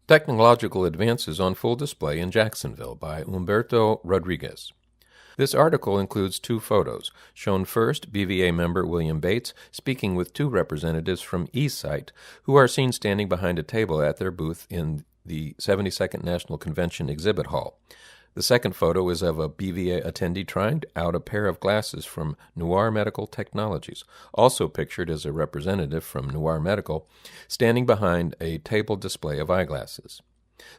Technological Advances on Full Display in Jacksonville by Humberto Rodriguez. This article includes two photos. Shown first, BVA member William Bates speaking with two representatives from eSight who are seen standing behind a table at their booth in the 72nd National Convention Exhibit Hall. The second photo is of a BVA attendee trying out a pair of glasses from Noir Medical Technologies, also pictured as a representative from Noir Medical, standing behind a table display of eyeglasses.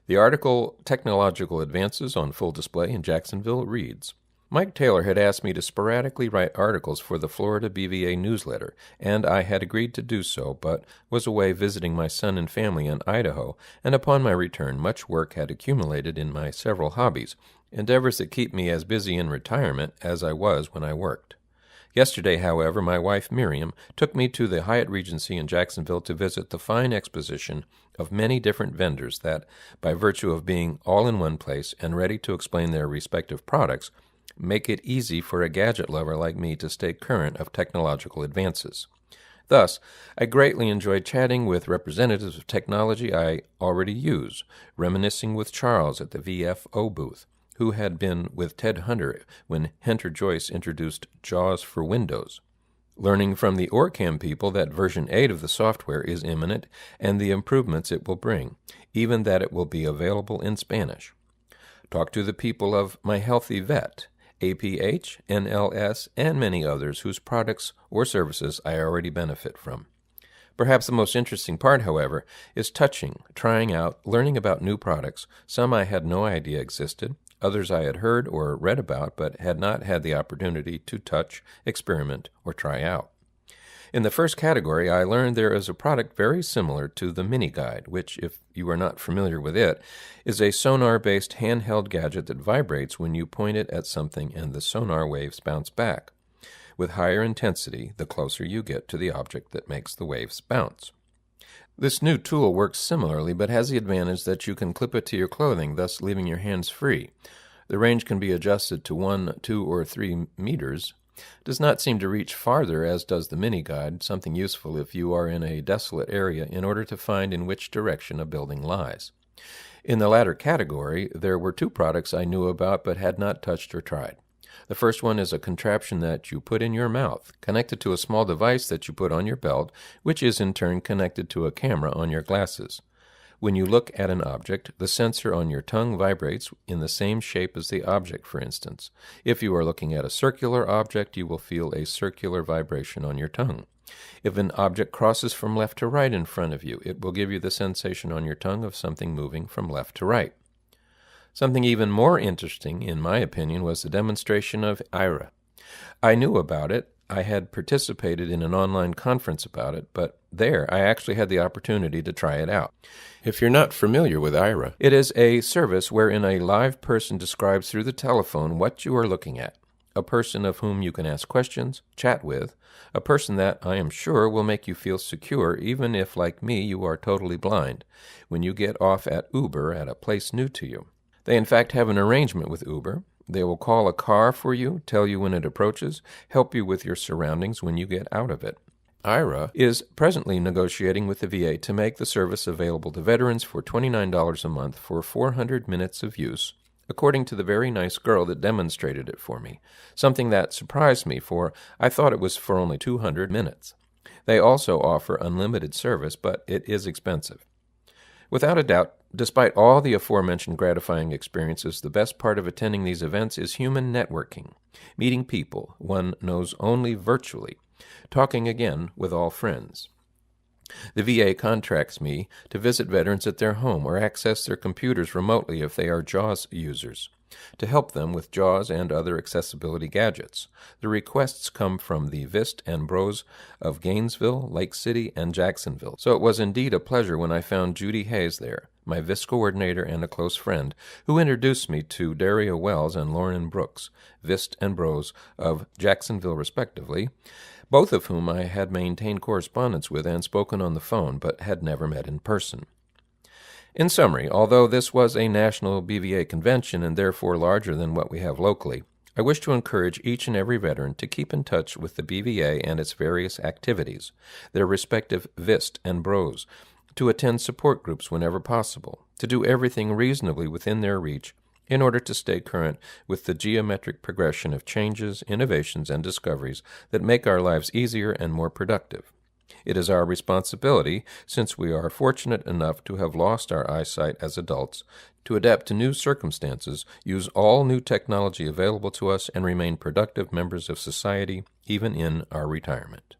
The article, Technological Advances on Full Display in Jacksonville, reads, Mike Taylor had asked me to sporadically write articles for the Florida BVA newsletter, and I had agreed to do so, but was away visiting my son and family in Idaho, and upon my return much work had accumulated in my several hobbies, endeavors that keep me as busy in retirement as I was when I worked. Yesterday, however, my wife Miriam took me to the Hyatt Regency in Jacksonville to visit the fine exposition of many different vendors that, by virtue of being all in one place and ready to explain their respective products, make it easy for a gadget lover like me to stay current of technological advances. Thus, I greatly enjoyed chatting with representatives of technology I already use, reminiscing with Charles at the VFO booth, who had been with Ted Hunter when Hunter Joyce introduced JAWS for Windows, learning from the Orcam people that version 8 of the software is imminent and the improvements it will bring, even that it will be available in Spanish. Talk to the people of My Healthy Vet, APH, NLS, and many others whose products or services I already benefit from. Perhaps the most interesting part, however, is touching, trying out, learning about new products, some I had no idea existed, others I had heard or read about but had not had the opportunity to touch, experiment, or try out. In the first category, I learned there is a product very similar to the Mini Guide, which, if you are not familiar with it, is a sonar-based handheld gadget that vibrates when you point it at something and the sonar waves bounce back, with higher intensity the closer you get to the object that makes the waves bounce. This new tool works similarly, but has the advantage that you can clip it to your clothing, thus leaving your hands free. The range can be adjusted to 1, 2, or 3 meters. Does not seem to reach farther, as does the Mini Guide, something useful if you are in a desolate area in order to find in which direction a building lies. In the latter category, there were two products I knew about but had not touched or tried. The first one is a contraption that you put in your mouth, connected to a small device that you put on your belt, which is in turn connected to a camera on your glasses. When you look at an object, the sensor on your tongue vibrates in the same shape as the object, for instance. If you are looking at a circular object, you will feel a circular vibration on your tongue. If an object crosses from left to right in front of you, it will give you the sensation on your tongue of something moving from left to right. Something even more interesting, in my opinion, was the demonstration of Aira. I knew about it. I had participated in an online conference about it, but there I actually had the opportunity to try it out. If you're not familiar with Aira, it is a service wherein a live person describes through the telephone what you are looking at, a person of whom you can ask questions, chat with, a person that, I am sure, will make you feel secure even if, like me, you are totally blind, when you get off at Uber at a place new to you. They in fact have an arrangement with Uber. They will call a car for you, tell you when it approaches, help you with your surroundings when you get out of it. Aira is presently negotiating with the VA to make the service available to veterans for $29 a month for 400 minutes of use, according to the very nice girl that demonstrated it for me, something that surprised me, for I thought it was for only 200 minutes. They also offer unlimited service, but it is expensive. Without a doubt, despite all the aforementioned gratifying experiences, the best part of attending these events is human networking, meeting people one knows only virtually, talking again with all friends. The VA contracts me to visit veterans at their home or access their computers remotely if they are JAWS users, to help them with JAWS and other accessibility gadgets. The requests come from the VIST and Bros of Gainesville, Lake City, and Jacksonville, so it was indeed a pleasure when I found Judy Hayes there, my VIST coordinator and a close friend, who introduced me to Daria Wells and Lauren Brooks, VIST and Bros of Jacksonville respectively, both of whom I had maintained correspondence with and spoken on the phone, but had never met in person. In summary, although this was a national BVA convention and therefore larger than what we have locally, I wish to encourage each and every veteran to keep in touch with the BVA and its various activities, their respective VIST and Bros, to attend support groups whenever possible, to do everything reasonably within their reach in order to stay current with the geometric progression of changes, innovations, and discoveries that make our lives easier and more productive. It is our responsibility, since we are fortunate enough to have lost our eyesight as adults, to adapt to new circumstances, use all new technology available to us, and remain productive members of society even in our retirement.